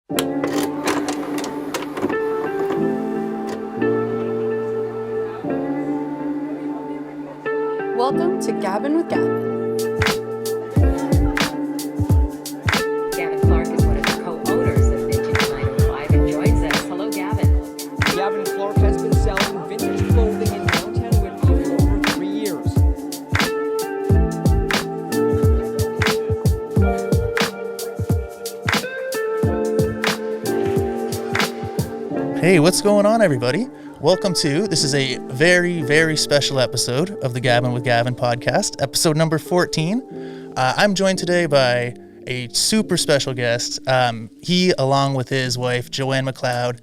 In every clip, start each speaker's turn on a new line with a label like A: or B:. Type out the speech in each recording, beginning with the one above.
A: Welcome to Gabbin with Gavin.
B: Gavin Clark is one of the co-owners of Vintage 905 and joins us. Hello, Gavin.
C: Gavin Clark has been selling vintage clothing in downtown Whitby for over 3 years.
D: Hey, what's going on, everybody? Welcome to, this is a very, very special episode of the Gabbin with Gavin podcast, episode number 14. I'm joined today by a super special guest. He, along with his wife, Joanne McLeod,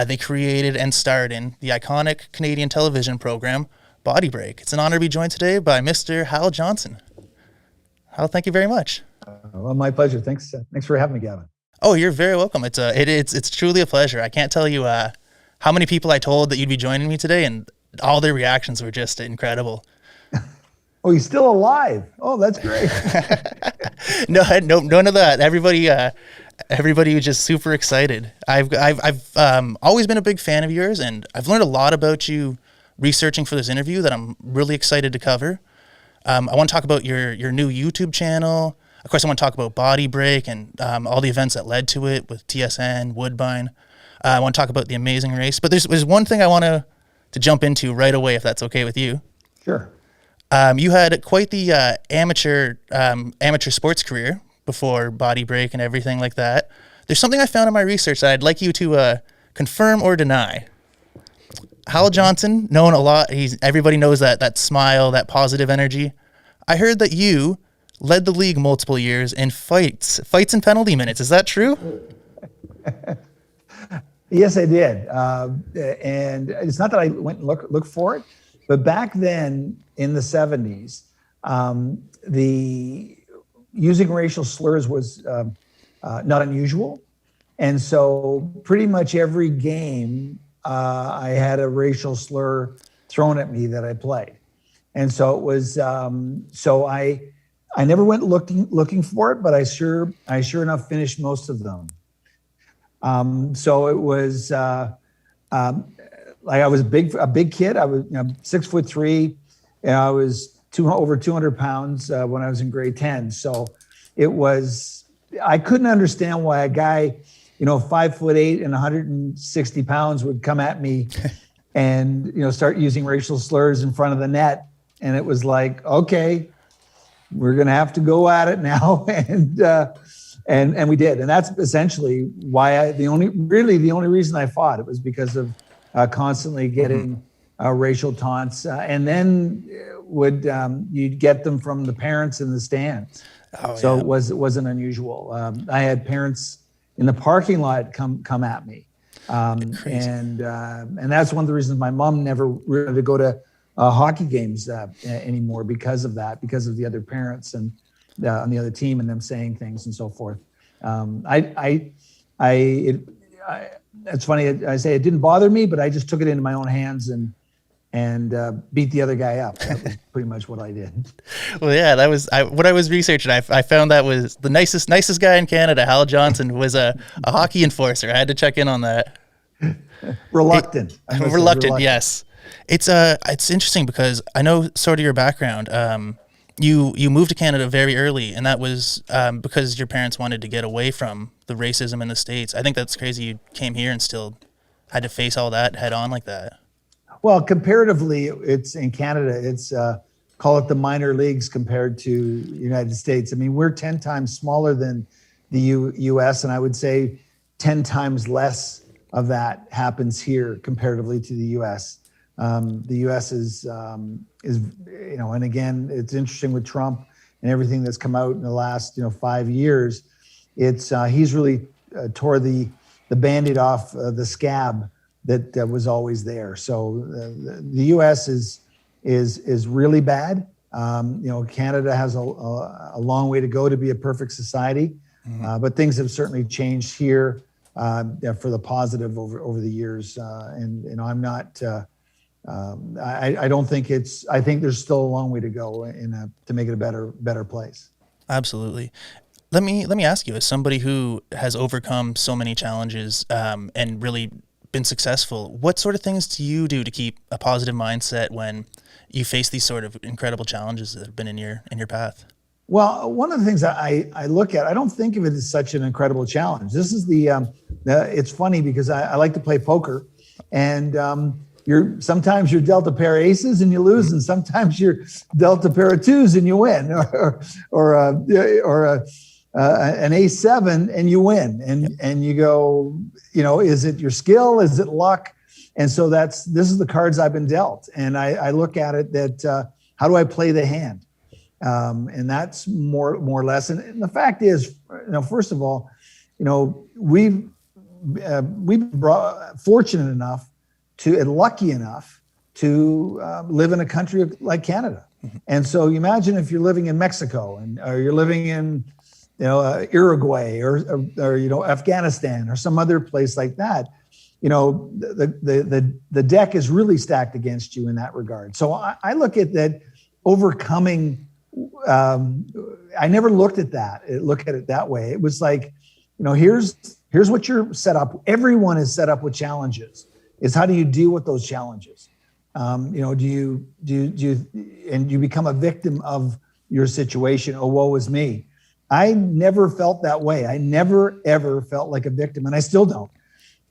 D: they created and starred in the iconic Canadian television program, BodyBreak. It's an honor to be joined today by Mr. Hal Johnson. Hal, thank you very much.
E: Well, my pleasure. Thanks for having me, Gavin.
D: Oh, you're very welcome. It's truly a pleasure. I can't tell you how many people I told that you'd be joining me today, and all their reactions were just incredible.
E: Oh, he's still alive. Oh, that's great.
D: No, none of that. Everybody was just super excited. I've always been a big fan of yours, and I've learned a lot about you researching for this interview that I'm really excited to cover. I want to talk about your new YouTube channel. Of course, I want to talk about BodyBreak and all the events that led to it with TSN, Woodbine. I want to talk about the amazing race. But there's one thing I want to jump into right away, if that's okay with you.
E: Sure.
D: You had quite the amateur sports career before BodyBreak and everything like that. There's something I found in my research that I'd like you to confirm or deny. Hal Johnson, known a lot. Everybody knows that smile, that positive energy. I heard that you led the league multiple years in fights and penalty minutes. Is that true?
E: Yes, I did. And it's not that I went and looked for it, but back then in the 70s, the using racial slurs was not unusual. And so pretty much every game, I had a racial slur thrown at me that I played. And so it was, I never went looking for it, but I sure enough finished most of them. So it was like I was a big kid. I was 6'3", and I was over 200 pounds when I was in grade 10. So it was, I couldn't understand why a guy, 5'8" and 160 pounds would come at me and start using racial slurs in front of the net. And it was like, okay, we're going to have to go at it now. And we did. And that's essentially why the only reason I fought. It was because of constantly getting racial taunts. And then you'd get them from the parents in the stands. Oh, so yeah. It wasn't unusual. I had parents in the parking lot come at me. And that's one of the reasons my mom never wanted to go to hockey games anymore because of that, because of the other parents and on the other team and them saying things and so forth. It's funny. I say it didn't bother me, but I just took it into my own hands and beat the other guy up. That was pretty much what I did.
D: Well, yeah, that was what I was researching. I found that was the nicest guy in Canada. Hal Johnson was a hockey enforcer. I had to check in on that.
E: Reluctant.
D: Reluctant. Yes. It's interesting because I know sort of your background. You moved to Canada very early, and that was because your parents wanted to get away from the racism in the States. I think that's crazy. You came here and still had to face all that head on like that.
E: Well, comparatively, it's in Canada. It's call it the minor leagues compared to the United States. I mean, we're 10 times smaller than the U.S., and I would say 10 times less of that happens here comparatively to the U.S. The U.S. is, and again, it's interesting with Trump and everything that's come out in the last, 5 years. It's he's really tore the Band-Aid off the scab that was always there. So the U.S. is really bad. Canada has a long way to go to be a perfect society, but things have certainly changed here for the positive over the years. And I'm not. I don't think I think there's still a long way to go to make it a better place.
D: Absolutely. Let me ask you, as somebody who has overcome so many challenges and really been successful, what sort of things do you do to keep a positive mindset when you face these sort of incredible challenges that have been in your path?
E: Well, one of the things that I look at, I don't think of it as such an incredible challenge. This is it's funny because I like to play poker, and sometimes you're dealt a pair of aces and you lose, and sometimes you're dealt a pair of twos and you win, or an ace seven and you win, and you go, is it your skill? Is it luck? And so this is the cards I've been dealt, and I look at it that how do I play the hand? And that's more or less. And the fact is, first of all, we've been fortunate enough and lucky enough to live in a country like Canada. Mm-hmm. And so you imagine if you're living in Mexico or you're living in, Uruguay or Afghanistan or some other place like that, the deck is really stacked against you in that regard. So I look at that overcoming. I never looked at it that way. It was like, here's what you're set up. Everyone is set up with challenges. Is how do you deal with those challenges? Do you and you become a victim of your situation? Oh, woe is me. I never felt that way. I never ever felt like a victim, and I still don't.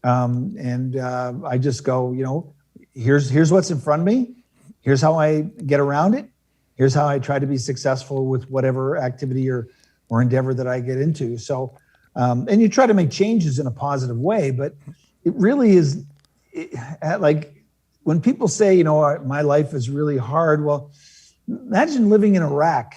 E: I just go, here's what's in front of me. Here's how I get around it. Here's how I try to be successful with whatever activity or endeavor that I get into. So, and you try to make changes in a positive way, but it really is like when people say, my life is really hard. Well, imagine living in Iraq,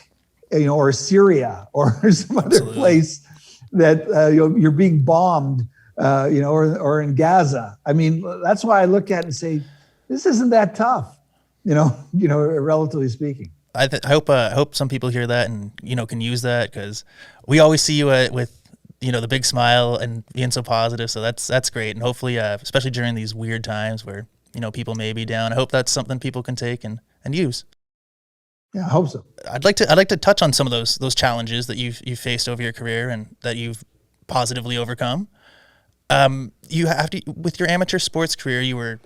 E: or Syria or some other
D: Absolutely.
E: Place that you're being bombed, or in Gaza. I mean, that's why I look at it and say, this isn't that tough, relatively speaking.
D: I hope some people hear that and can use that, because we always see you with the big smile and being so positive. So that's great, and hopefully, especially during these weird times where people may be down, I hope that's something people can take and use.
E: Yeah, I hope so.
D: I'd like to touch on some of those challenges that you've faced over your career and that you've positively overcome. You have to, with your amateur sports career, you were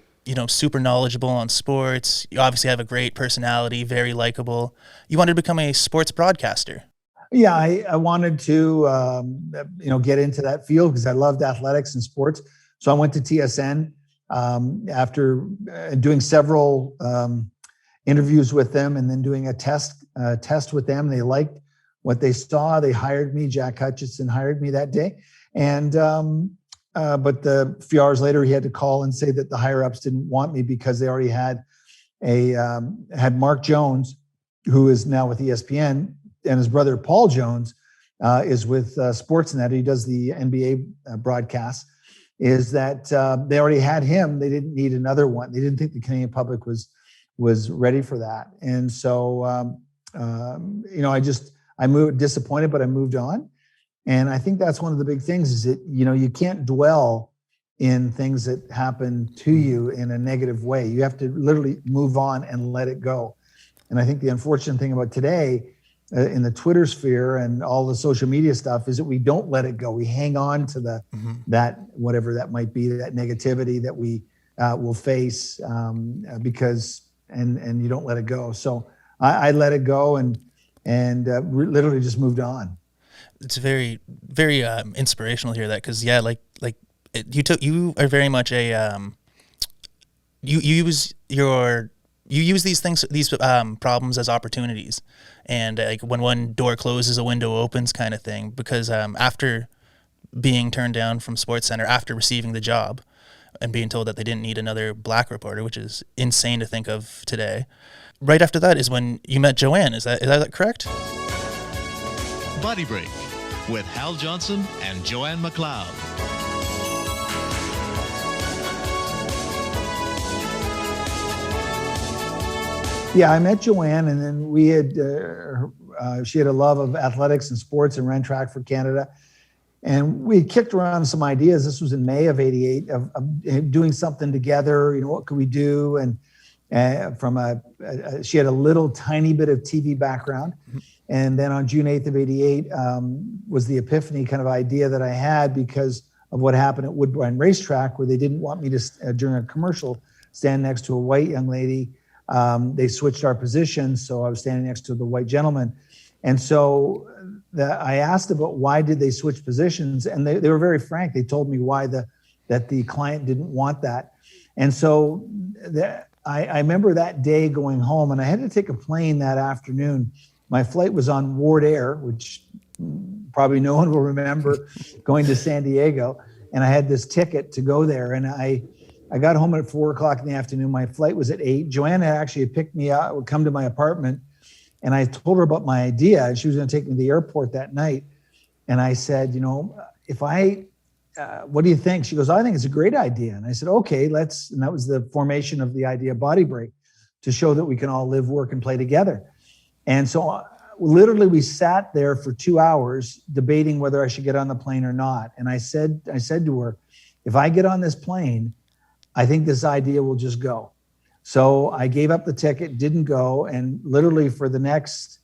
D: super knowledgeable on sports. You obviously have a great personality, very likable. You wanted to become a sports broadcaster.
E: Yeah, I wanted to, get into that field because I loved athletics and sports. So I went to TSN after doing several interviews with them, and then doing a test with them. They liked what they saw. They hired me. Jack Hutchison hired me that day, and but a few hours later, he had to call and say that the higher ups didn't want me because they already had had Mark Jones, who is now with ESPN, and his brother Paul Jones is with Sportsnet. He does the NBA broadcasts. Is that they already had him? They didn't need another one. They didn't think the Canadian public was ready for that. And so I moved disappointed, but I moved on. And I think that's one of the big things is that, you can't dwell in things that happen to you in a negative way. You have to literally move on and let it go. And I think the unfortunate thing about today in the Twitter sphere and all the social media stuff is that we don't let it go. We hang on to that, whatever that might be, that negativity that we will face because you don't let it go. So I let it go and literally just moved on.
D: It's very, very inspirational to hear that, because you are very much a you use these problems as opportunities, and like when one door closes, a window opens kind of thing. Because after being turned down from SportsCenter after receiving the job and being told that they didn't need another black reporter, which is insane to think of today, right after that is when you met Joanne. Is that correct?
F: BodyBreak with Hal Johnson and Joanne McLeod.
E: Yeah, I met Joanne, and then we had she had a love of athletics and sports and ran track for Canada. And we kicked around some ideas. This was in May of '88 of doing something together. What could we do? And she had a little tiny bit of TV background. And then on June 8th of 88 was the epiphany kind of idea that I had because of what happened at Woodbine Racetrack, where they didn't want me to, during a commercial, stand next to a white young lady. They switched our positions, so I was standing next to the white gentleman. And so I asked about why did they switch positions, and they were very frank. They told me why that the client didn't want that. And so I remember that day going home, and I had to take a plane that afternoon. My flight was on Ward Air, which probably no one will remember, going to San Diego. And I had this ticket to go there. And I got home at 4:00 in the afternoon. My flight was at 8. Joanne had actually picked me up, would come to my apartment. And I told her about my idea. And she was going to take me to the airport that night. And I said, what do you think? She goes, I think it's a great idea. And I said, okay, let's. And that was the formation of the idea of BodyBreak, to show that we can all live, work, and play together. And so literally we sat there for 2 hours debating whether I should get on the plane or not. And I said to her, if I get on this plane, I think this idea will just go. So I gave up the ticket, didn't go. And literally for the next,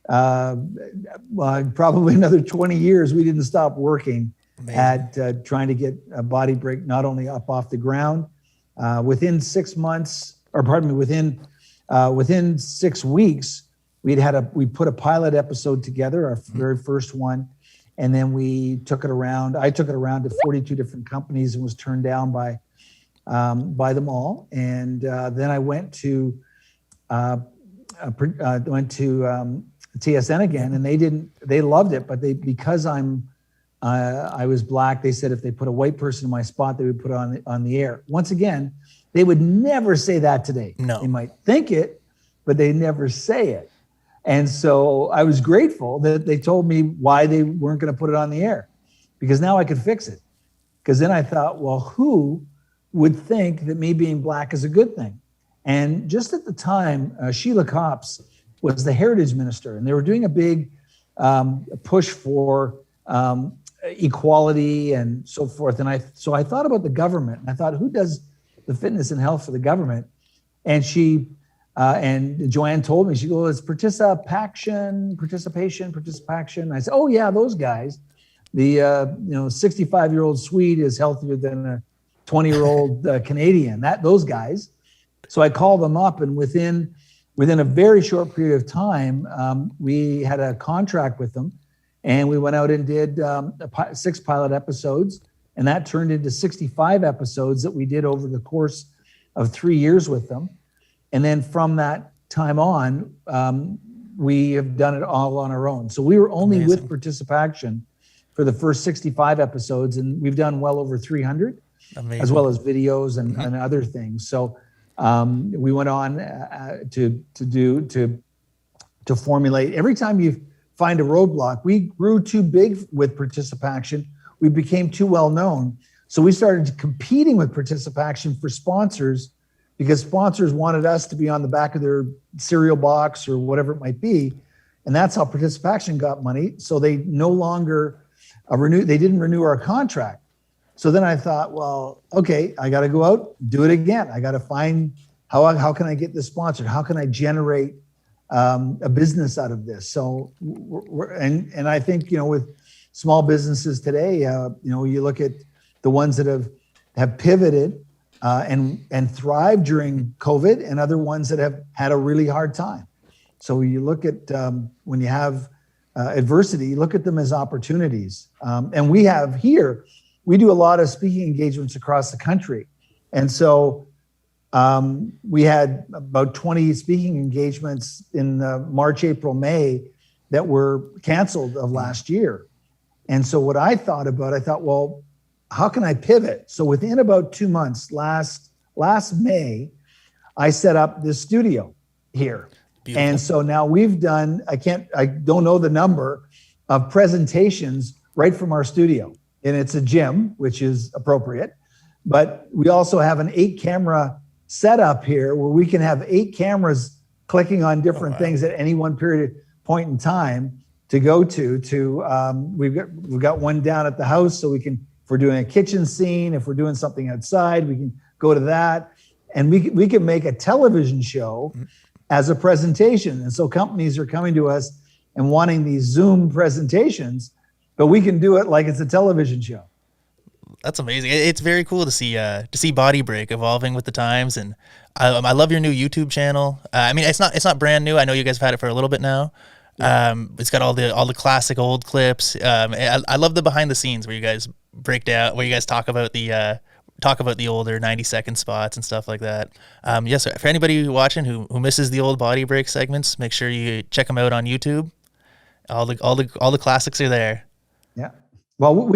E: probably another 20 years, we didn't stop working at trying to get a BodyBreak not only up off the ground. Within 6 months, or pardon me, within 6 weeks, we put a pilot episode together, our very first one, and then we took it around. I took it around to 42 different companies and was turned down by them all. And then I went to TSN again, and they loved it, but because I was black, they said if they put a white person in my spot, they would put it on the air. Once again, they would never say that today.
D: No.
E: They might think it, but they never say it. And so I was grateful that they told me why they weren't going to put it on the air, because now I could fix it. Because then I thought, well, who would think that me being black is a good thing? And just at the time, Sheila Copps was the heritage minister, and they were doing a big push for equality and so forth. And so I thought about the government, and I thought, who does the fitness and health for the government? And and Joanne told me, she goes, participation. I said, oh yeah, those guys. The 65-year-old Swede is healthier than a 20-year-old Canadian. Those guys. So I called them up, and within a very short period of time, we had a contract with them, and we went out and did 6 pilot episodes, and that turned into 65 episodes that we did over the course of 3 years with them. And then from that time on, we have done it all on our own. So we were only
D: Amazing.
E: with participation for the first 65 episodes, and we've done well over 300,
D: Amazing.
E: as well as videos and other things. So we went on to formulate. Every time you find a roadblock, we grew too big with participation. We became too well known. So we started competing with participation for sponsors, because sponsors wanted us to be on the back of their cereal box or whatever it might be. And that's how participation got money. So they no longer they didn't renew our contract. So then I thought, well, okay, I got to go out, do it again. I got to find how can I get this sponsored? How can I generate a business out of this? So and I think, with small businesses today, you look at the ones that have pivoted and thrived during COVID, and other ones that have had a really hard time. So you look at when you have adversity, you look at them as opportunities. And we do a lot of speaking engagements across the country. And so we had about 20 speaking engagements in March, April, May that were canceled of last year. And so what I thought, well, how can I pivot? So within about 2 months, last May, I set up this studio here. Beautiful. And so now we've done, I don't know the number of presentations right from our studio. And it's a gym, which is appropriate. But we also have an 8-camera setup here where we can have 8 cameras clicking on different things at any one point in time to go to. We've got one down at the house, so we can, if we're doing a kitchen scene, if we're doing something outside, we can go to that. And we can make a television show as a presentation. And so companies are coming to us and wanting these Zoom presentations, but we can do it like it's a television show.
D: That's amazing. It's very cool to see BodyBreak evolving with the times, and I love your new YouTube channel. I mean, it's not brand new. I know you guys have had it for a little bit now. It's got all the classic old clips. I love the behind the scenes where you guys break down, where you guys talk about the older 90-second spots and stuff like that. Yes, for anybody watching who misses the old BodyBreak segments, make sure you check them out on YouTube. All the classics are there.
E: Yeah. Well,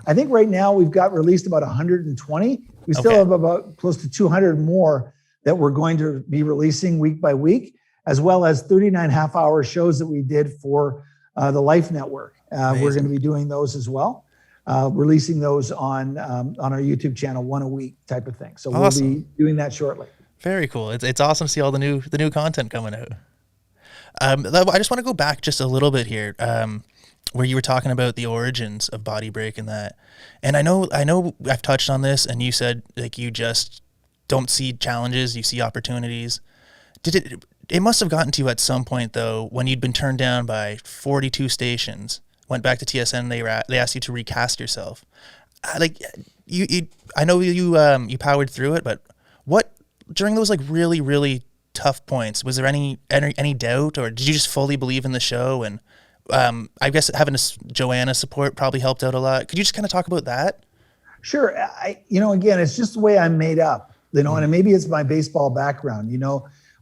E: I think right now we've got released about 120. We still
D: Okay.
E: have about close to 200 more that we're going to be releasing week by week, as well as 39 half-hour shows that we did for the Life Network. We're going to be doing those as well, releasing those on our YouTube channel, one a week type of thing. So
D: Awesome.
E: we'll be doing that shortly.
D: Very cool. It's awesome to see all the new content coming out. I just want to go back just a little bit here, where you were talking about the origins of BodyBreak and that. And I know I've touched on this, and you said like you just don't see challenges, you see opportunities. It must have gotten to you at some point though, when you'd been turned down by 42 stations, went back to TSN, they asked you to recast yourself. Like I know you powered through it, but what during those like really, really tough points, was there any doubt, or did you just fully believe in the show? And I guess having Joanna's support probably helped out a lot. Could you just kind of talk about that?
E: Sure. Again, it's just the way I'm made up, and maybe it's my baseball background.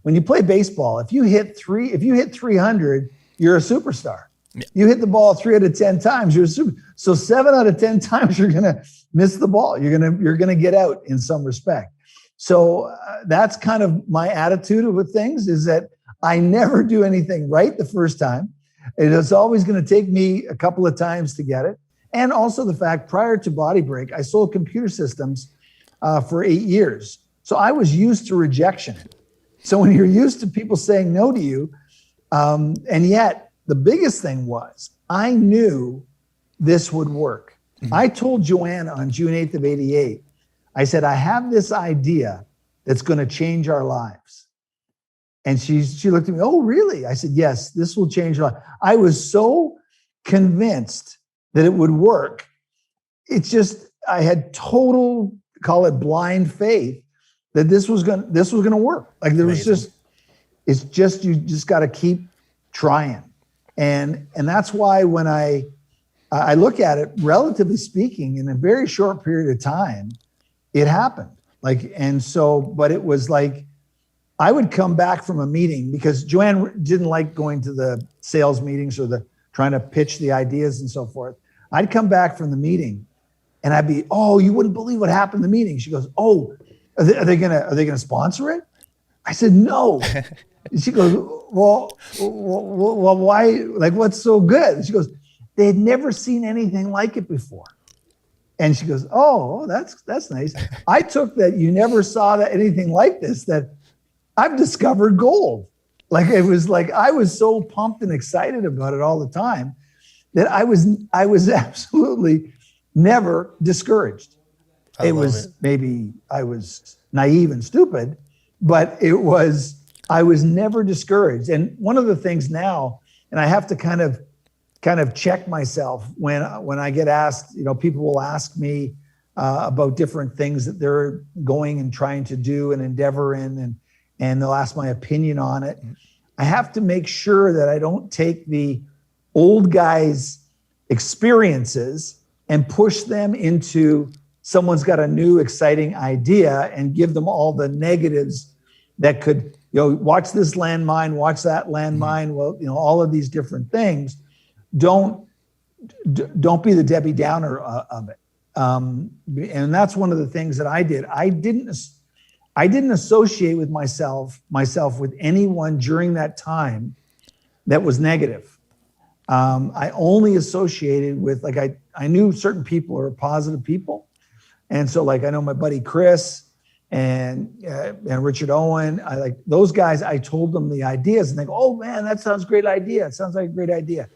E: When you play baseball, if you hit 300, you're a superstar. Yeah. You hit the ball 3 out of 10 times, you're a super. So 7 out of 10 times you're going to miss the ball. You're going to get out in some respect. So that's kind of my attitude with things, is that I never do anything right the first time. It's always going to take me a couple of times to get it. And also the fact, prior to BodyBreak, I sold computer systems for 8 years. So I was used to rejection. So when you're used to people saying no to you, and yet the biggest thing was I knew this would work. Mm-hmm. I told Joanne on June 8th of 88, I said, I have this idea that's going to change our lives. And she looked at me, oh, really? I said, yes, this will change your life. I was so convinced that it would work. It's just, I had total, call it blind faith, that this was going to work. Like there was just, it's just, you just got to keep trying. And that's why when I look at it, relatively speaking, in a very short period of time, it happened. But it was like, I would come back from a meeting, because Joanne didn't like going to the sales meetings or the trying to pitch the ideas and so forth. I'd come back from the meeting and I'd be, oh, you wouldn't believe what happened in the meeting. She goes, oh, are they gonna sponsor it? I said, no. And she goes, well, why? Like, what's so good? And she goes, they had never seen anything like it before. And she goes, oh, that's nice. I took that you never saw that anything like this, that I've discovered gold. Like, it was like, I was so pumped and excited about it all the time that I was absolutely never discouraged. Maybe I was naive and stupid, but I was never discouraged. And one of the things now, and I have to kind of check myself when I get asked, people will ask me about different things that they're going and trying to do and endeavor in, and they'll ask my opinion on it. I have to make sure that I don't take the old guys' experiences and push them into someone's got a new exciting idea and give them all the negatives that could, watch this landmine, watch that landmine. Well, all of these different things. Don't be the Debbie Downer of it. And that's one of the things that I did. I didn't associate with myself with anyone during that time that was negative. I only associated with, I knew certain people are positive people. And so I know my buddy Chris and Richard Owen, I like those guys. I told them the ideas and they go, oh man, that sounds great idea. It sounds like a great idea.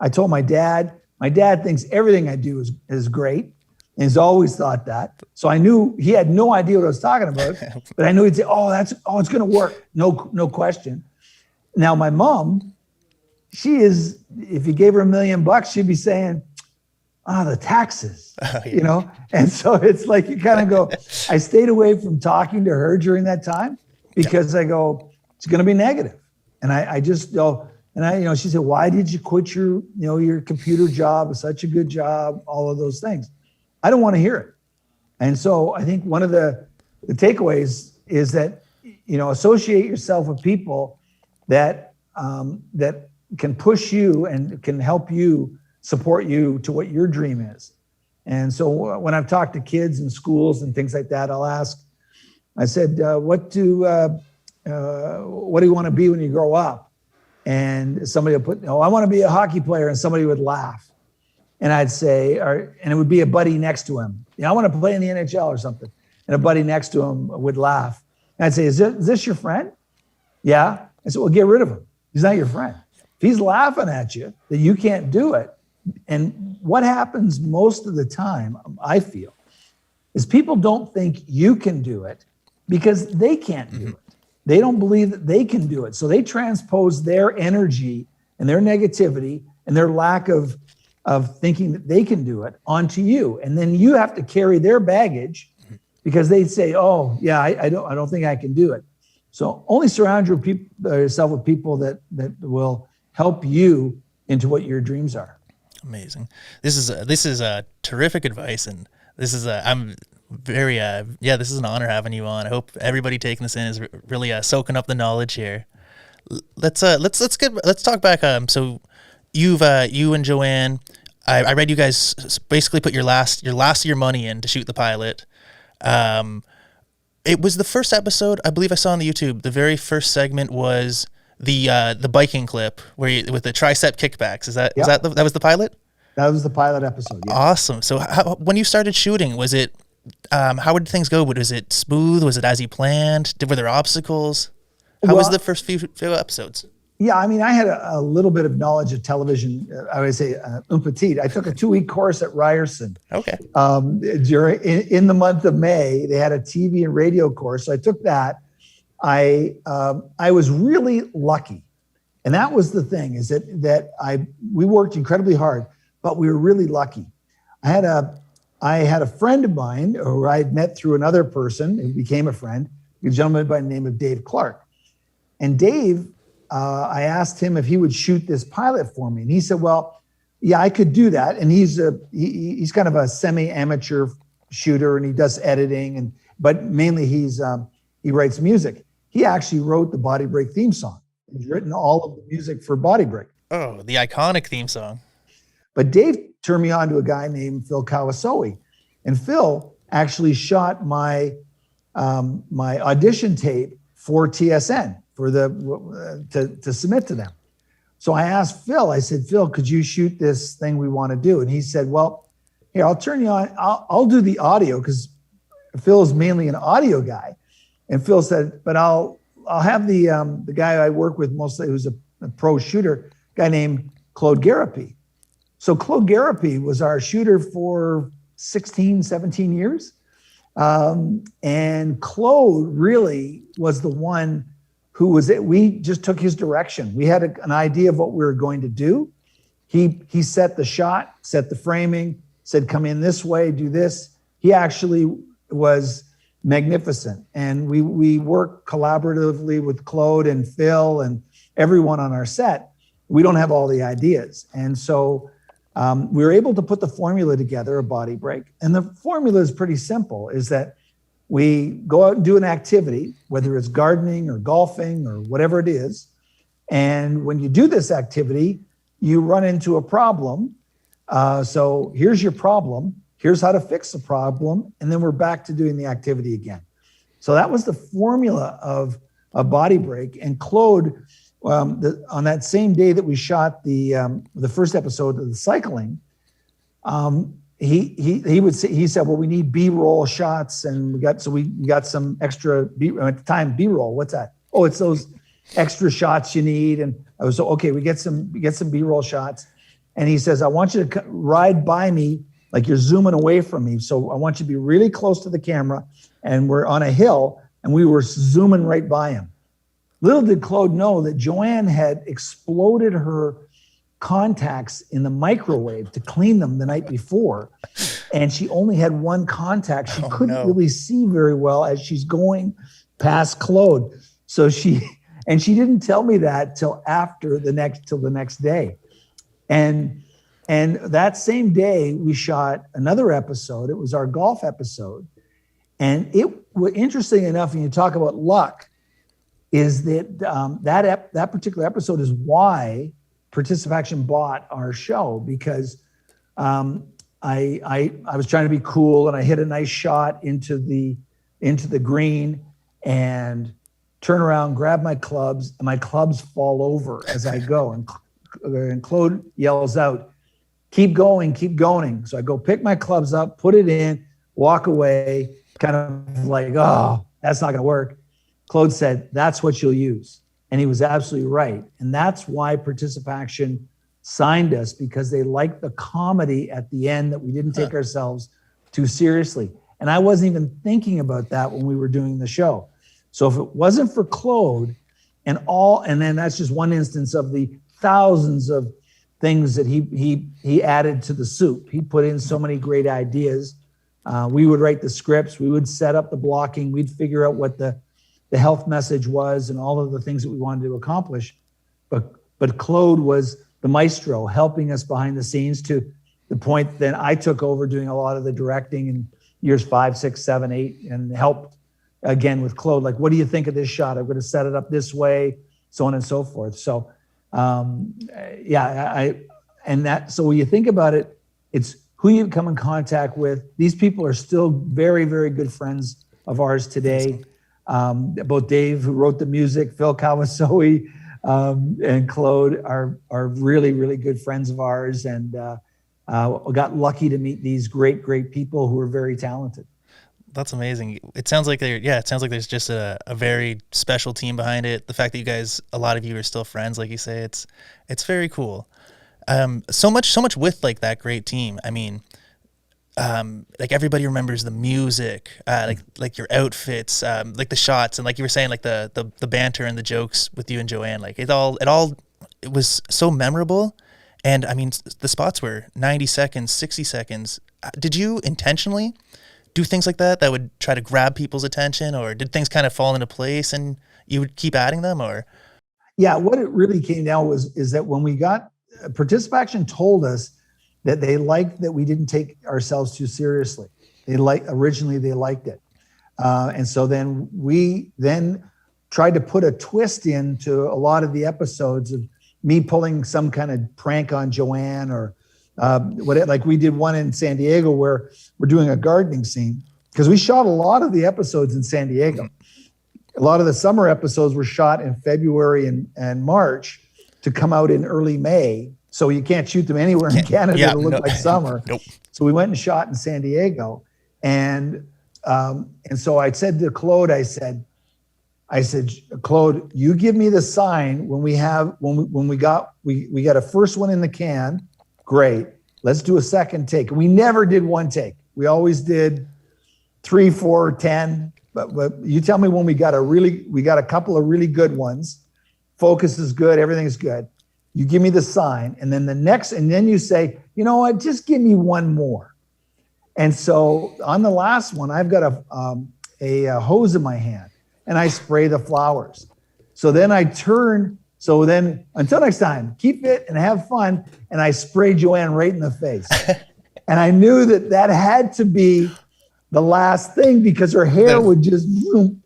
E: I told my dad thinks everything I do is great. And he's always thought that. So I knew he had no idea what I was talking about, but I knew he'd say, it's going to work. No question. Now my mom, she is, if you gave her $1 million, she'd be saying, the taxes, you know? And so it's like, you kind of go, I stayed away from talking to her during that time because I go, it's going to be negative. And I just go, and she said, why did you quit your computer job? It's such a good job, all of those things. I don't want to hear it. And so I think one of the takeaways is that, associate yourself with people that can push you and can help you, support you to what your dream is. And so when I've talked to kids in schools and things like that, I'll ask, I said, what do you want to be when you grow up? And somebody will put, I want to be a hockey player, and somebody would laugh. And I'd say, and it would be a buddy next to him. I want to play in the NHL or something. And a buddy next to him would laugh. And I'd say, is this your friend? Yeah. I said, well, get rid of him. He's not your friend. If he's laughing at you that you can't do it. And what happens most of the time, I feel, is people don't think you can do it because they can't do it. They don't believe that they can do it. So they transpose their energy and their negativity and their lack of thinking that they can do it onto you. And then you have to carry their baggage because they say, oh, yeah, I don't think I can do it. So only surround yourself with people that will help you into what your dreams are. Amazing.
D: This is a terrific advice, and this is I'm very this is an honor having you on. I hope everybody taking this in is really soaking up the knowledge here. Let's talk back. So you and Joanne, I read you guys basically put your last of your money in to shoot the pilot. It was the first episode I believe I saw on the YouTube. The very first segment was the biking clip with the tricep kickbacks. That was the pilot?
E: That was the pilot episode. Yeah.
D: Awesome. So when you started shooting, was it how did things go? Was it smooth? Was it as you planned? Were there obstacles? How was the first few episodes?
E: Yeah, I mean, I had a little bit of knowledge of television. I would say un petit. I took a 2-week course at Ryerson.
D: Okay.
E: In the month of May, they had a TV and radio course. So I took that. I was really lucky, and that was the thing, is that we worked incredibly hard, but we were really lucky. I had a friend of mine who I had met through another person who became a friend, a gentleman by the name of Dave Clark. And Dave, I asked him if he would shoot this pilot for me, and he said, "Well, yeah, I could do that." And he's kind of a semi-amateur shooter, and he does editing, but mainly he writes music. He actually wrote the BodyBreak theme song. He's written all of the music for BodyBreak.
D: Oh, the iconic theme song.
E: But Dave turned me on to a guy named Phil Kawasoe. And Phil actually shot my audition tape for TSN to submit to them. So I asked Phil, I said, "Phil, could you shoot this thing we want to do?" And he said, "Well, here, I'll turn you on. I'll do the audio," because Phil is mainly an audio guy. And Phil said, "But I'll have the guy I work with mostly, who's a pro shooter, a guy named Claude Garapi." So Claude Garapi was our shooter for 16, 17 years. And Claude really was the one who we just took his direction. We had an idea of what we were going to do. He set the shot, set the framing, said, "Come in this way, do this." He actually was magnificent. And we worked collaboratively with Claude and Phil and everyone on our set. We don't have all the ideas. And so we were able to put the formula together, a BodyBreak. And the formula is pretty simple, is that we go out and do an activity, whether it's gardening or golfing or whatever it is. And when you do this activity, you run into a problem. So here's your problem. Here's how to fix the problem. And then we're back to doing the activity again. So that was the formula of a BodyBreak. And Claude, on that same day that we shot the first episode of the cycling, he said, "Well, we need B-roll shots, and we got some extra at the time B-roll. What's that? Oh, it's those extra shots you need." And I was okay. We get some B-roll shots, and he says, "I want you to ride by me like you're zooming away from me. So I want you to be really close to the camera, and we're on a hill, and we were zooming right by him." Little did Claude know that Joanne had exploded her contacts in the microwave to clean them the night before. And she only had one contact. She couldn't really see very well as she's going past Claude. So she didn't tell me that till the next day. And that same day we shot another episode. It was our golf episode. And it was interesting enough, when you talk about luck, is that that particular episode is why Participation bought our show, because I was trying to be cool and I hit a nice shot into the green and turn around, grab my clubs, and my clubs fall over as I go. And Claude yells out, keep going, keep going. So I go pick my clubs up, put it in, walk away, kind of like, oh, that's not going to work. Claude said, that's what you'll use. And he was absolutely right. And that's why Participation signed us, because they liked the comedy at the end, that we didn't take ourselves too seriously. And I wasn't even thinking about that when we were doing the show. So if it wasn't for Claude and then that's just one instance of the thousands of things that he added to the soup. He put in so many great ideas. We would write the scripts, we would set up the blocking, we'd figure out what the health message was and all of the things that we wanted to accomplish. But Claude was the maestro, helping us behind the scenes, to the point that I took over doing a lot of the directing in years 5, 6, 7, 8, and helped again with Claude. Like, what do you think of this shot? I'm going to set it up this way, so on and so forth. So, so when you think about it, it's who you come in contact with. These people are still very, very good friends of ours today. Both Dave, who wrote the music, Phil Kawasoe, and Claude are really, really good friends of ours, and got lucky to meet these great, great people who are very talented.
D: That's amazing. It sounds like there's just a very special team behind it. The fact that you guys, a lot of you are still friends, like you say, it's very cool. So much with like that great team. I mean, like everybody remembers the music, like your outfits, like the shots, and like you were saying, like the banter and the jokes with you and Joanne. Like it was so memorable. And I mean, the spots were 90 seconds, 60 seconds. Did you intentionally do things like that would try to grab people's attention, or did things kind of fall into place and you would keep adding them? Or
E: yeah, what it really came down is that when we got Participation, told us that they liked that we didn't take ourselves too seriously. Originally they liked it. And so then we tried to put a twist into a lot of the episodes of me pulling some kind of prank on Joanne, or like we did one in San Diego where we're doing a gardening scene, because we shot a lot of the episodes in San Diego. A lot of the summer episodes were shot in February and March to come out in early May. So you can't shoot them anywhere in Canada to look like summer.
D: Nope.
E: So we went and shot in San Diego. And so I said to Claude, I said, Claude, you give me the sign when we got a first one in the can. Great. Let's do a second take. And we never did one take. We always did 3, 4, 10. But you tell me when we got a couple of really good ones. Focus is good. Everything's good. You give me the sign, and then you say, you know what, just give me one more. And so on the last one, I've got a hose in my hand, and I spray the flowers. So then until next time, keep fit and have fun. And I spray Joanne right in the face. And I knew that had to be the last thing, because her hair would just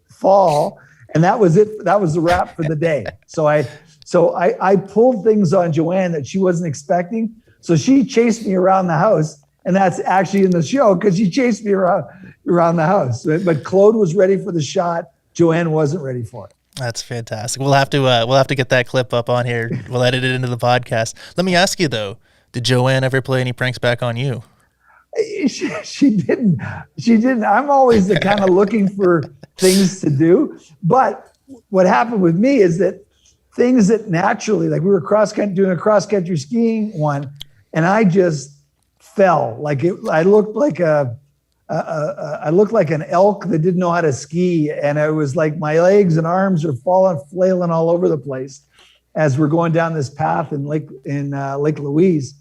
E: fall. And that was it. That was the wrap for the day. So I pulled things on Joanne that she wasn't expecting. So she chased me around the house, and that's actually in the show, because she chased me around the house. But Claude was ready for the shot. Joanne wasn't ready for it.
D: That's fantastic. We'll have to get that clip up on here. We'll edit it into the podcast. Let me ask you though, did Joanne ever play any pranks back on you?
E: She didn't. I'm always the kind of looking for things to do. But what happened with me is that things that naturally, like we were doing a cross-country skiing one, and I just fell. I looked like an elk that didn't know how to ski, and I was like, my legs and arms are flailing all over the place. as we're going down this path in Lake Louise,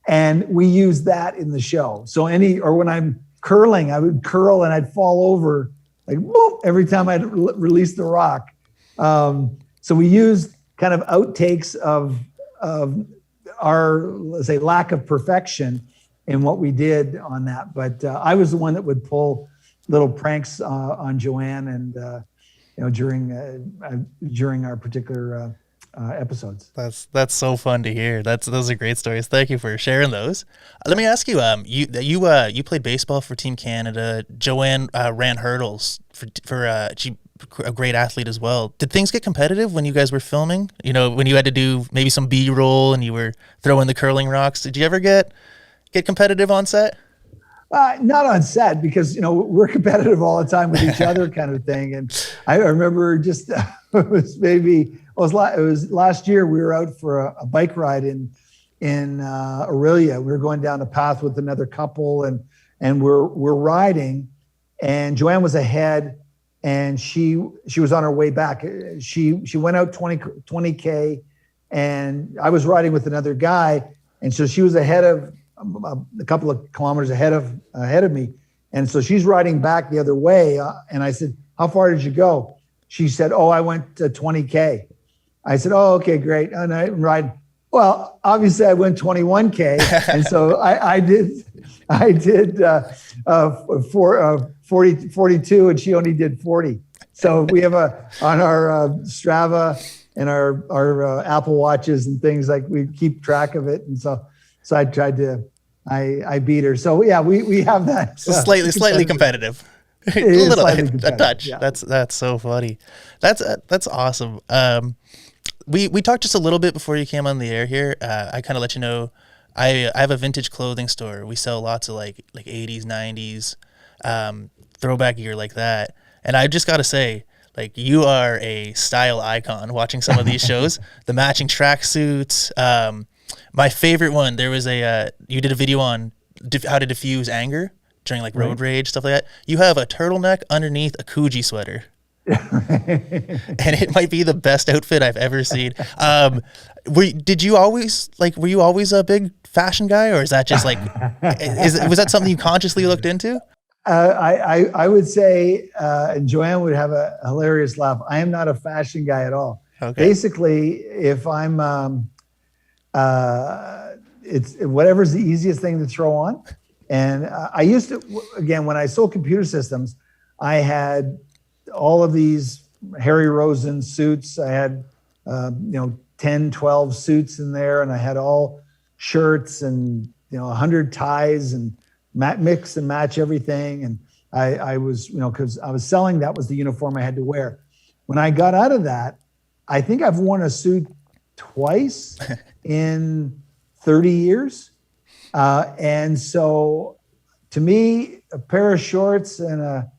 E: and we use that in the show. So when I'm curling, I would curl and I'd fall over like boop every time I'd release the rock. So we used kind of outtakes of our, let's say, lack of perfection in what we did on that. But I was the one that would pull little pranks on Joanne and during our particular episodes.
D: That's so fun to hear. Those are great stories. Thank you for sharing those. Let me ask you, you played baseball for Team Canada. Joanne ran hurdles for she a great athlete as well. Did things get competitive when you guys were filming? You know, when you had to do maybe some B-roll and you were throwing the curling rocks. Did you ever get competitive on set?
E: Not on set, because we're competitive all the time with each other, kind of thing. And I remember just it was last year we were out for a bike ride in Aurelia. We were going down the path with another couple, and we're riding, and Joanne was ahead, and she was on her way back. She went out 20K, and I was riding with another guy, and so she was ahead of a couple of kilometers ahead of me, and so she's riding back the other way. And I said, "How far did you go?" She said, "Oh, I went to 20K." I said, "Oh, okay, great." And I'm riding. Well, obviously, I went 21K, and so I did 42, and she only did 40. So we have on our Strava and our Apple Watches and things, like we keep track of it, and so I tried to, I beat her. So yeah, we have that.
D: So slightly competitive.
E: It is slightly competitive.
D: A touch.
E: Yeah.
D: That's so funny. That's awesome. We talked just a little bit before you came on the air here. I kind of let you know, I have a vintage clothing store. We sell lots of like 80s, 90s, throwback gear like that. And I just got to say, like, you are a style icon watching some of these shows. The matching tracksuits. My favorite one, there was you did a video on how to diffuse anger during like road rage, stuff like that. You have a turtleneck underneath a Coogee sweater. And it might be the best outfit I've ever seen. Were you always a big fashion guy, or is that just like, was that something you consciously looked into?
E: I would say, and Joanne would have a hilarious laugh, I am not a fashion guy at all. Okay. Basically, if I'm, it's whatever's the easiest thing to throw on. And I used to, again, when I sold computer systems, I had all of these Harry Rosen suits. I had, 10, 12 suits in there, and I had all shirts and, 100 ties and mix and match everything. And I was, because I was selling, that was the uniform I had to wear. When I got out of that, I think I've worn a suit twice in 30 years. And so to me, a pair of shorts and a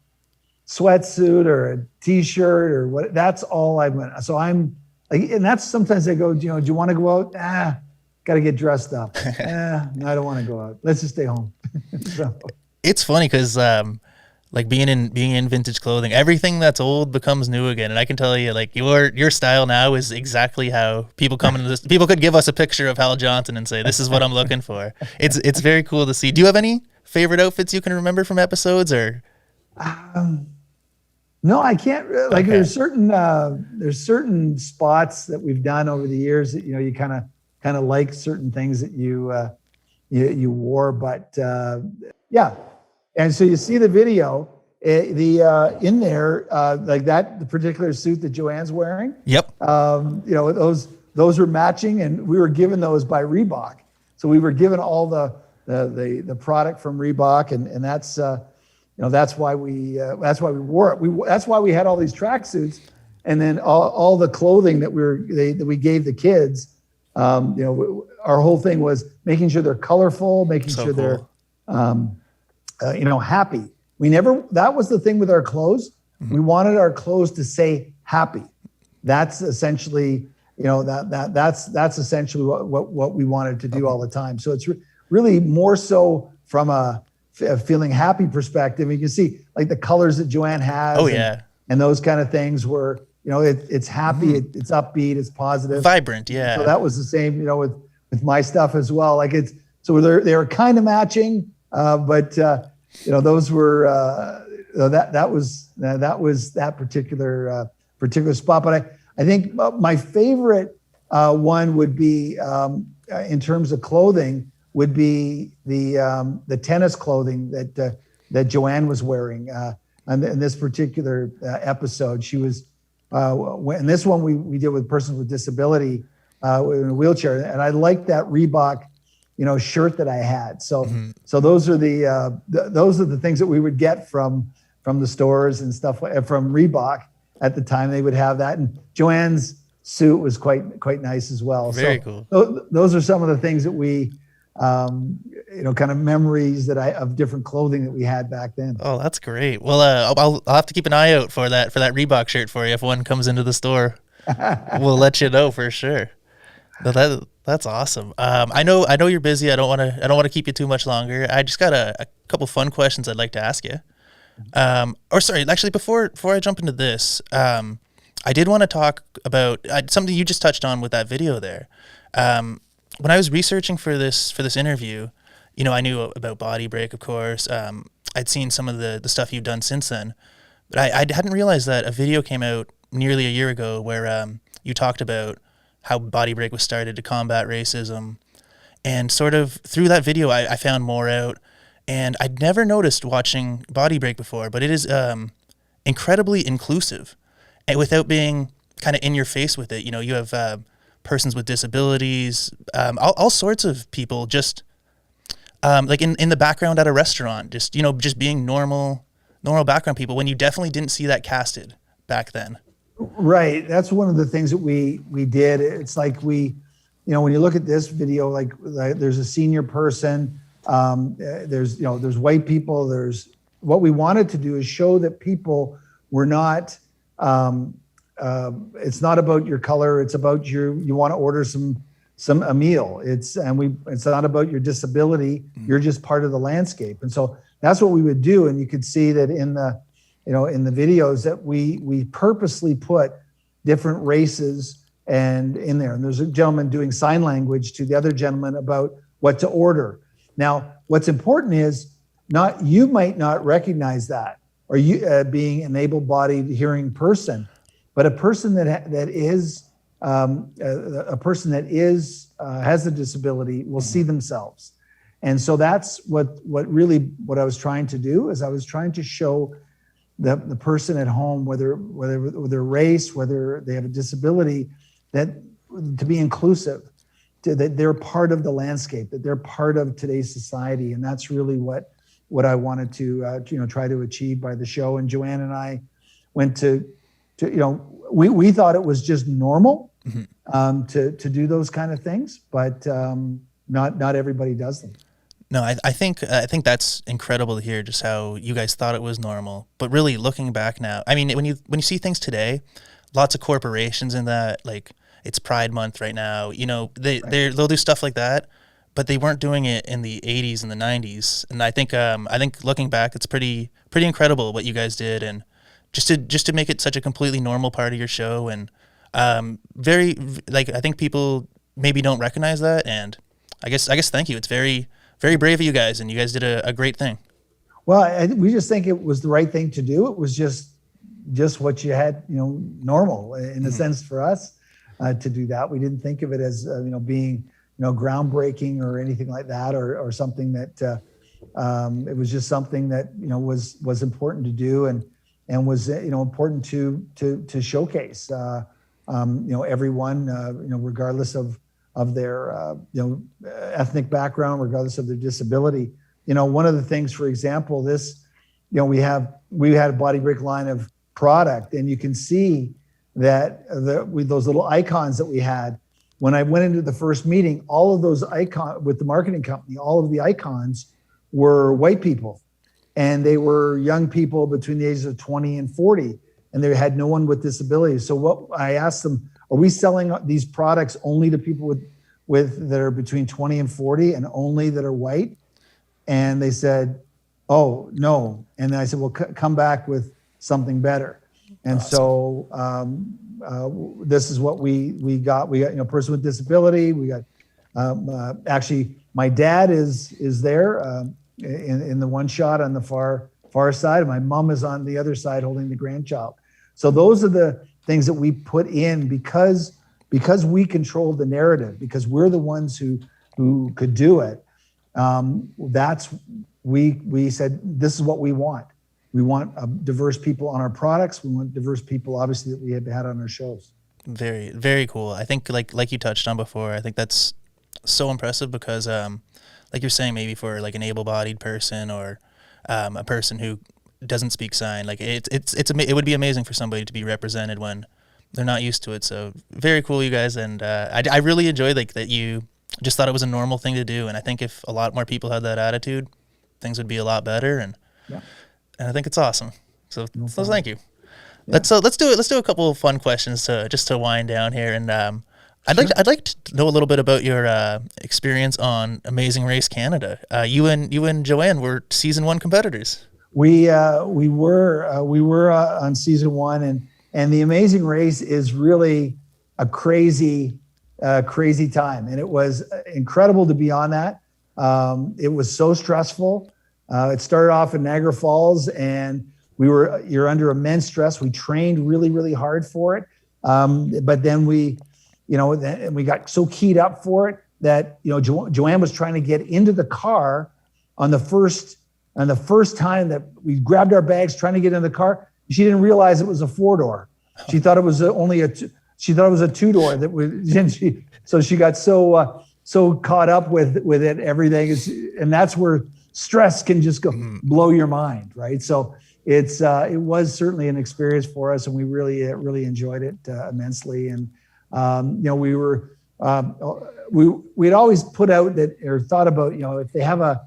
E: sweatsuit or a t-shirt or what, that's all I went. So I'm like, and that's sometimes I go, do you want to go out? Got to get dressed up. No, I don't want to go out. Let's just stay home. So.
D: It's funny because like being in vintage clothing, everything that's old becomes new again. And I can tell you, like, your style now is exactly how people come into this. People could give us a picture of Hal Johnson and say, "This is what I'm looking for." It's very cool to see. Do you have any favorite outfits you can remember from episodes, or?
E: No, I can't. Like, okay. There's certain spots that we've done over the years that you kind of like certain things that you wore, but yeah. And so you see the video, in there, like the particular suit that Joanne's wearing.
D: Yep.
E: Those were matching, and we were given those by Reebok. So we were given all the product from Reebok, and that's that's why we wore it. That's why we had all these tracksuits, and then all the clothing that we gave the kids. Our whole thing was making sure they're colorful, making sure cool. They're happy. That was the thing with our clothes. Mm-hmm. We wanted our clothes to say happy. That's essentially, that's essentially what we wanted to do all the time. So it's really more so from a feeling happy perspective. You can see like the colors that Joanne has.
D: Oh yeah.
E: And those kind of things were, it's happy, it's upbeat, it's positive,
D: Vibrant, yeah.
E: So that was the same, with my stuff as well. Like so they were kind of matching, but those were that was that particular spot. But I think my favorite one would be in terms of clothing would be the tennis clothing that Joanne was wearing in this particular episode. She was in this one we did with persons with disability in a wheelchair, and I liked that Reebok shirt that I had. So those are the things that we would get from the stores and stuff from Reebok at the time. They would have that, and Joanne's suit was quite nice as well.
D: Very cool.
E: Those are some of the things that we kind of memories of different clothing that we had back then.
D: Oh, that's great. Well, I'll have to keep an eye out for that Reebok shirt for you if one comes into the store. We'll let you know for sure. But that's awesome. I know you're busy. I don't want to keep you too much longer. I just got a couple fun questions I'd like to ask you. Or sorry, actually, before I jump into this, I did want to talk about something you just touched on with that video there. When I was researching for this interview, I knew about BodyBreak, of course. I'd seen some of the stuff you've done since then, but I hadn't realized that a video came out nearly a year ago where you talked about how BodyBreak was started to combat racism, and sort of through that video, I found more out. And I'd never noticed watching BodyBreak before, but it is incredibly inclusive, and without being kind of in your face with it. You have persons with disabilities, all sorts of people, just like in the background at a restaurant, just being normal background people, when you definitely didn't see that casted back then.
E: Right. That's one of the things that we did. It's like when you look at this video, like there's a senior person, there's white people, there's what we wanted to do is show that people were not, it's not about your color. It's about you want to order a meal. It's not about your disability. You're just part of the landscape. And so that's what we would do. And you could see that in the videos that we purposely put different races and in there. And there's a gentleman doing sign language to the other gentleman about what to order. Now, what's important is you might not recognize that, or you being an able-bodied hearing person, but a person that has a disability will see themselves. And so that's what I was trying to do is I was trying to show the person at home, whether their race, whether they have a disability, that to be inclusive, that they're part of the landscape, that they're part of today's society. And that's really what I wanted to try to achieve by the show. And Joanne and I went to we thought it was just normal to do those kind of things, but not everybody does them.
D: No, I think that's incredible to hear, just how you guys thought it was normal. But really, looking back now, I mean, when you see things today, lots of corporations in that, like it's Pride Month right now. They'll do stuff like that, but they weren't doing it in the 80s and the 90s. And I think looking back, it's pretty incredible what you guys did, and just to make it such a completely normal part of your show. And I think people maybe don't recognize that. And I guess thank you. It's very, very brave of you guys, and you guys did a great thing.
E: Well, we just think it was the right thing to do. It was just what you had, normal in a sense for us to do that. We didn't think of it as being groundbreaking or anything like that, or something that it was just something that was important to do and was important to showcase everyone regardless of their ethnic background, regardless of their disability. One of the things, for example, we had a BodyBreak line of product, and you can see that with those little icons that we had. When I went into the first meeting, all of those icons with the marketing company, all of the icons were white people, and they were young people between the ages of 20 and 40, and they had no one with disabilities. So what I asked them, are we selling these products only to people with that are between 20 and 40 and only that are white? And they said, oh, no. And then I said, well, come back with something better. And so this is what we got. We got, you know, person with disability. We got actually my dad is there in the one shot on the far side. My mom is on the other side holding the grandchild. So those are the things that we put in because we controlled the narrative, because we're the ones who could do it. We said, this is what we want. We want diverse people on our products. We want diverse people, obviously, that we had had on our shows.
D: Very, very cool. I think like you touched on before, I think that's so impressive because, like you're saying, maybe for like an able-bodied person or a person who doesn't speak sign, like it would be amazing for somebody to be represented when they're not used to it. So very cool, you guys. And I really enjoyed like that you just thought it was a normal thing to do. And I think if a lot more people had that attitude, things would be a lot better. And I think it's awesome. So thank you. Yeah. Let's do a couple of fun questions to wind down here. And I'd like to know a little bit about your experience on Amazing Race Canada. You and Joanne were season 1 competitors. We were on season 1, and the Amazing Race is really a crazy time, and it was incredible to be on that. It was so stressful. It started off in Niagara Falls, and you're under immense stress. We trained really, really hard for it, but then we got so keyed up for it that Joanne was trying to get into the car on the first time that we grabbed our bags trying to get in the car. She didn't realize it was a 4-door. She thought it was only a 2-door. So she got so caught up with it, everything is, and that's where stress can just go blow your mind, right? So it was certainly an experience for us, and we really enjoyed it immensely. And we'd always put out that, or thought about, if they have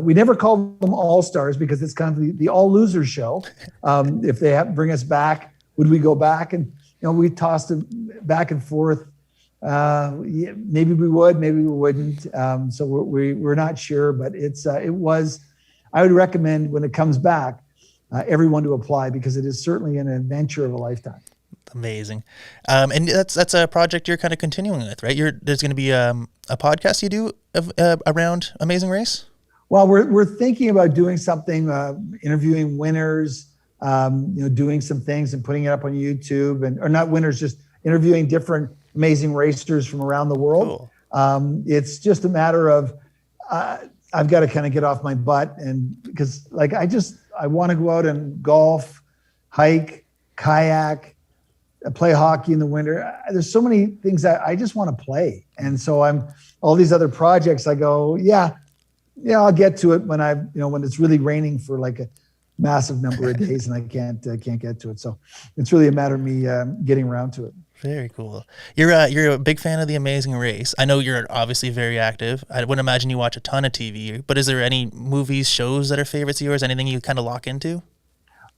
D: we never called them all stars because it's kind of the all losers show. If they bring us back, would we go back? And we tossed it back and forth. Maybe we would, maybe we wouldn't. So we're not sure, but it was. I would recommend when it comes back, everyone to apply, because it is certainly an adventure of a lifetime. Amazing. And that's a project you're kind of continuing with, right? There's going to be a podcast you do around Amazing Race.
E: Well, we're thinking about doing something, interviewing winners, doing some things and putting it up on YouTube, or not winners, just interviewing different amazing racers from around the world. Cool. It's just a matter of I've got to kind of get off my butt, and because I want to go out and golf, hike, kayak, play hockey in the winter. There's so many things that I just want to play, and so all these other projects. I go, yeah, I'll get to it when when it's really raining for like a massive number of days and I can't get to it. So it's really a matter of me getting around to it.
D: Very cool. You're a big fan of The Amazing Race. I know you're obviously very active. I wouldn't imagine you watch a ton of TV, but is there any movies, shows that are favorites of yours? Anything you kind of lock into?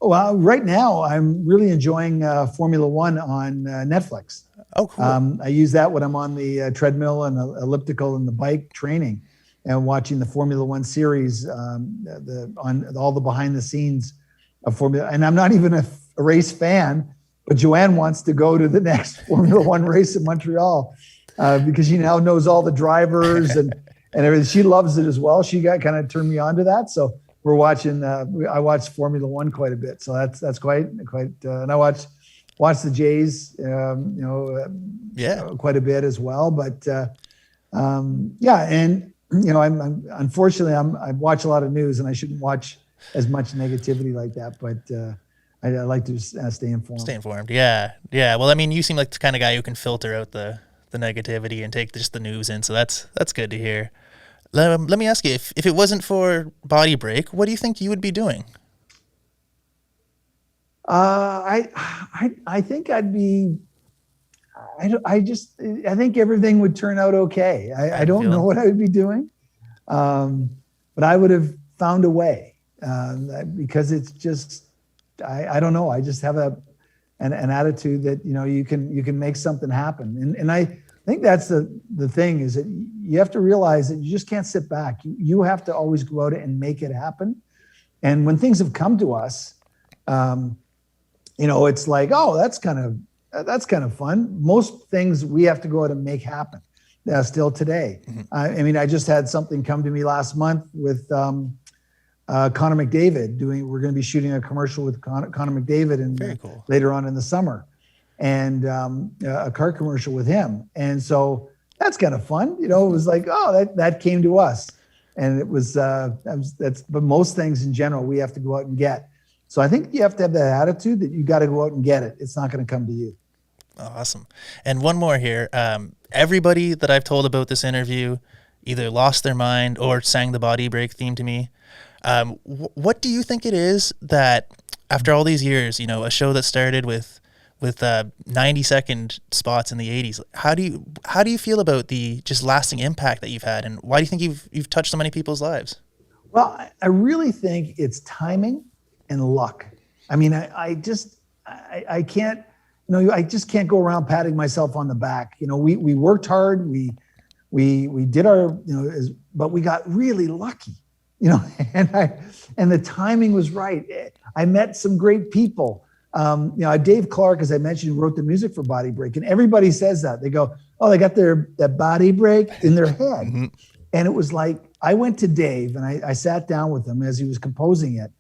E: Well, right now I'm really enjoying Formula One on Netflix.
D: Oh, cool.
E: I use that when I'm on the treadmill and elliptical and the bike training, and watching the Formula One series, on all the behind the scenes of Formula. And I'm not even a race fan, but Joanne wants to go to the next Formula One race in Montreal because she now knows all the drivers and everything. She loves it as well. She kind of turned me on to that. So we're watching. I watch Formula One quite a bit. So that's quite. And I watch the Jays. Quite a bit as well. But and. I'm unfortunately I watch a lot of news, and I shouldn't watch as much negativity like that. But I like to stay informed.
D: Stay informed, yeah. Well, I mean, you seem like the kind of guy who can filter out the negativity and take just the news in. So that's good to hear. Let me ask you, if it wasn't for BodyBreak, what do you think you would be doing?
E: I think I'd be. I think everything would turn out okay. I don't know what I would be doing, but I would have found a way because it's just I don't know. I just have an attitude that you can make something happen, and I think that's the thing is that you have to realize that you just can't sit back. You have to always go out and make it happen. And when things have come to us, it's like, oh, that's kind of fun. Most things we have to go out and make happen still today. I mean, I just had something come to me last month with Connor McDavid we're going to be shooting a commercial with Connor McDavid
D: Very cool.
E: later on in the summer, and a car commercial with him. And so that's kind of fun. It was like, oh, that came to us. And it was, but most things in general, we have to go out and get. So I think you have to have that attitude that you got to go out and get it. It's not going to come to you.
D: Awesome. And one more here. Everybody that I've told about this interview either lost their mind or sang the BodyBreak theme to me. What do you think it is that after all these years, a show that started with 90-second spots in the 80s, how do you feel about the just lasting impact that you've had, and why do you think you've touched so many people's lives? Well,
E: I really think it's timing and luck. I mean, I can't, I just can't go around patting myself on the back. We worked hard, we did our, but we got really lucky, and the timing was right. I met some great people. Dave Clark, as I mentioned, wrote the music for BodyBreak, and everybody says that. They go, oh, they got that BodyBreak in their head. Mm-hmm. And it was like, I went to Dave and I sat down with him as he was composing it.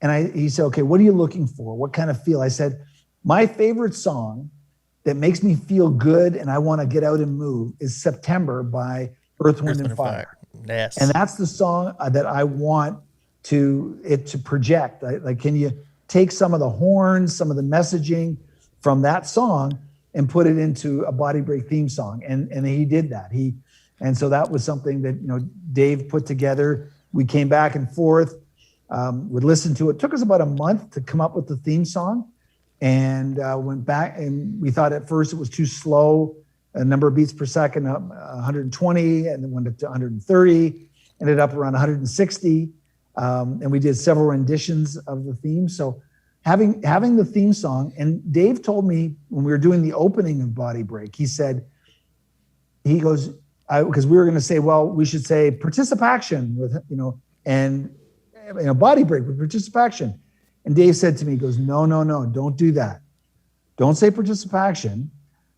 E: And he said, okay, what are you looking for? What kind of feel? I said, my favorite song that makes me feel good and I want to get out and move is September by Earth, Wind and Fire.
D: Yes.
E: And that's the song that I want to project. Like, can you take some of the horns, some of the messaging from that song and put it into a BodyBreak theme song? And he did that. And so that was something that, Dave put together. We came back and forth, would listen to it. It took us about a month to come up with the theme song, and went back, and we thought at first it was too slow, a number of beats per second, 120, and then went up to 130, ended up around 160. And we did several renditions of the theme. So having the theme song, and Dave told me when we were doing the opening of BodyBreak, he goes, because we were going to say, well, we should say participation with, and BodyBreak with participation. And Dave said to me, he goes, no, don't do that. Don't say participation.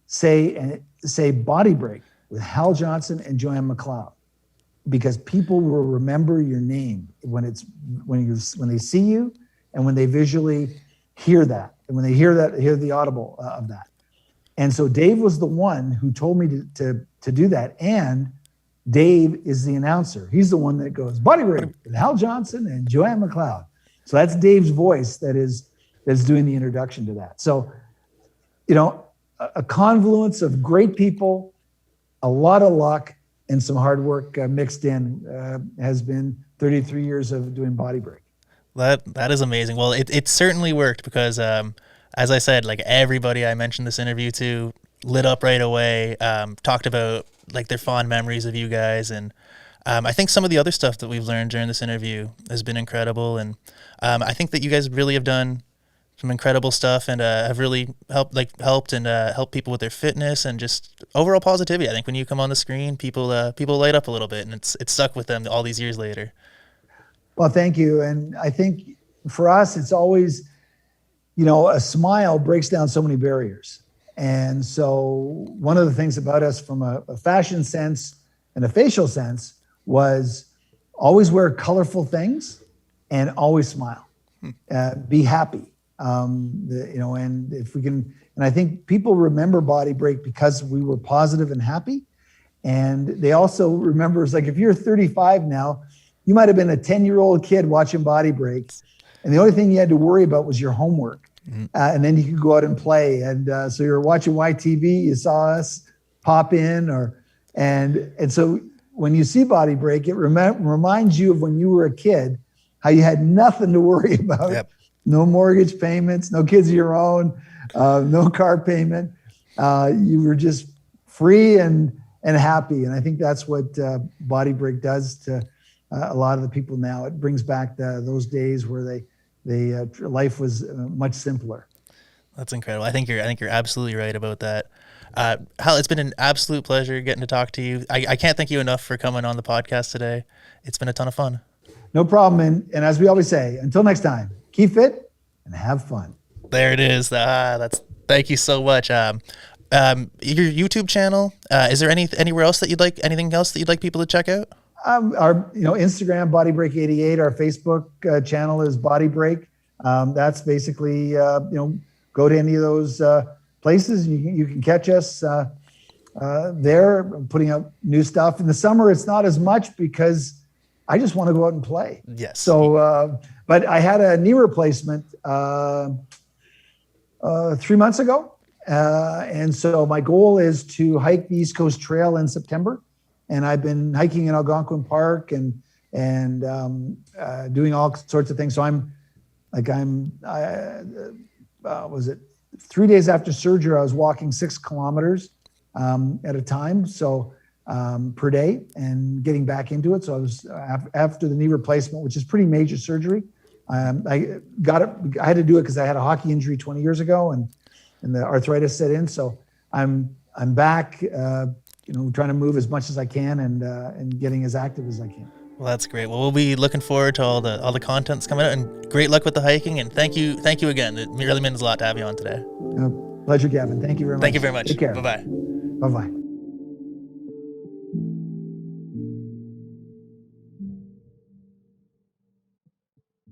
E: Say BodyBreak with Hal Johnson and Joanne McLeod. Because people will remember your name when they see you, and when they visually hear that, and when they hear the audible of that. And so Dave was the one who told me to do that. And Dave is the announcer. He's the one that goes BodyBreak with Hal Johnson and Joanne McLeod. So that's Dave's voice that's doing the introduction to that. So, a confluence of great people, a lot of luck, and some hard work mixed in has been 33 years of doing BodyBreak.
D: That is amazing. Well, it certainly worked because, as I said, like everybody I mentioned this interview to lit up right away, talked about like their fond memories of you guys. And I think some of the other stuff that we've learned during this interview has been incredible. And I think that you guys really have done some incredible stuff and have really helped people with their fitness and just overall positivity. I think when you come on the screen, people light up a little bit, and it's stuck with them all these years later.
E: Well, thank you. And I think for us, it's always, a smile breaks down so many barriers. And so one of the things about us from a fashion sense and a facial sense was always wear colorful things and always smile, be happy. And if we can, and I think people remember BodyBreak because we were positive and happy. And they also remember, it's like, if you're 35 now, you might've been a 10-year-old kid watching BodyBreak, and the only thing you had to worry about was your homework. And then you could go out and play. And so you're watching YTV, you saw us pop in, and so when you see BodyBreak, it reminds you of when you were a kid, how you had nothing to worry about. Yep. No mortgage payments, no kids of your own, no car payment. You were just free and happy. And I think that's what BodyBreak does to a lot of the people now. It brings back those days where life was much simpler.
D: That's incredible. I think you're absolutely right about that. Hal, it's been an absolute pleasure getting to talk to you. I can't thank you enough for coming on the podcast today. It's been a ton of fun.
E: No problem. And as we always say, until next time, keep fit and have fun.
D: There it is. Thank you so much. Your YouTube channel. Is there anywhere else that anything else that you'd like people to check out?
E: Our Instagram BodyBreak88. Our Facebook channel is BodyBreak. That's basically go to any of those places. You can catch us there. Putting up new stuff in the summer. It's not as much because I just want to go out and play.
D: Yes.
E: So, but I had a knee replacement 3 months ago. And so my goal is to hike the East Coast Trail in September. And I've been hiking in Algonquin Park and doing all sorts of things. So was it 3 days after surgery, I was walking 6 kilometers at a time. So per day and getting back into it. So I was after the knee replacement, which is pretty major surgery. I had to do it because I had a hockey injury 20 years ago and the arthritis set in. So I'm back, trying to move as much as I can and getting as active as I can.
D: Well, that's great. Well, we'll be looking forward to all the contents coming out, and great luck with the hiking. And thank you again. It really means a lot to have you on today.
E: Pleasure, Gavin. Thank you very much.
D: Thank you very much.
E: Take care.
D: Bye-bye.
E: Bye-bye.